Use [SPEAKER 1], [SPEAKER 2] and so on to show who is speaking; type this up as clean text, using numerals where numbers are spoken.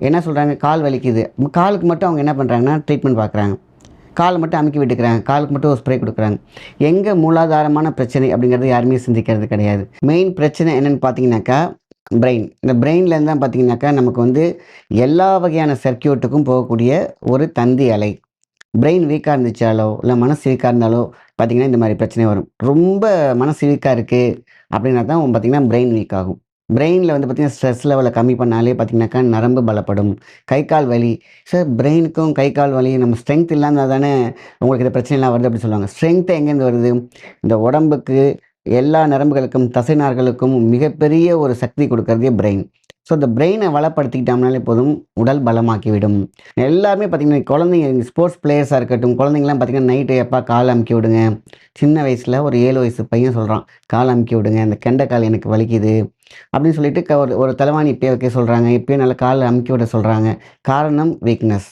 [SPEAKER 1] என்ன சொல்கிறாங்க, கால் வலிக்குது. காலுக்கு மட்டும் அவங்க என்ன பண்ணுறாங்கன்னா ட்ரீட்மெண்ட் பார்க்குறாங்க. காலை மட்டும் அமுக்கி விட்டுக்கிறாங்க. காலுக்கு மட்டும் ஒரு ஸ்ப்ரே குடுக்குறாங்க. எங்கே மூலாதாரமான பிரச்சனை அப்படிங்கிறது யாருமே சிந்திக்கிறது கிடையாது. மெயின் பிரச்சனை என்னன்னு பார்த்தீங்கன்னாக்கா, பிரெயின். இந்த பிரெயின்லேருந்து தான் பார்த்தீங்கன்னாக்கா, நமக்கு வந்து எல்லா வகையான சர்க்யூட்டுக்கும் போகக்கூடிய ஒரு தந்தி அலை. பிரெயின் வீக்கா இருந்துச்சாலோ, இல்ல மனசு வீக்கா இருந்தாலோ பார்த்தீங்கன்னா, இந்த மாரி பிரச்சனை வரும். ரொம்ப மனசு வீக்கா இருக்கு அப்படின்னா தான் பார்த்தீங்கன்னா, பிரெயின் வீக் ஆகும். பிரெயின்ல வந்து பார்த்தீங்கன்னா, ஸ்ட்ரெஸ் லெவல கம்மி பண்ணாலே பார்த்தீங்கன்னாக்கா, நரம்பு பலப்படும். கை, கால் வலி சார் பிரெயினுக்கும் கை, கால் வலி நம்ம ஸ்ட்ரென்த் இல்லாம தானே உங்களுக்கு இந்த பிரச்சனைலாம் வருது அப்படின்னு சொல்லுவாங்க. ஸ்ட்ரென்த் எங்கேருந்து வருது? இந்த உடம்புக்கு, எல்லா நரம்புகளுக்கும், தசைநார்களுக்கும் மிகப்பெரிய ஒரு சக்தி குடுக்கறதே பிரெயின். ஸோ, இந்த பிரெயின வளப்படுத்திக்கிட்டோம்னாலே போதும், உடல் பலமாக்கிவிடும். எல்லாருமே பார்த்தீங்கன்னா, குழந்தைங்க ஸ்போர்ட்ஸ் பிளேயர்ஸா இருக்கட்டும், குழந்தைங்கலாம் பார்த்தீங்கன்னா, நைட்டு எப்பா கால் அமுக்கி விடுங்க. சின்ன வயசுல ஒரு 7 வயசு பையன் சொல்றான், "கால் அமுக்கி விடுங்க. இந்த கெண்ட கால் எனக்கு வலிக்குது." அப்படின்னு சொல்லிட்டு ஒரு ஒரு தலவாணி இப்பயே வைக்க சொல்றாங்க. இப்பயே நல்லா கால் அமுக்கி விட சொல்றாங்க. காரணம் வீக்னஸ்.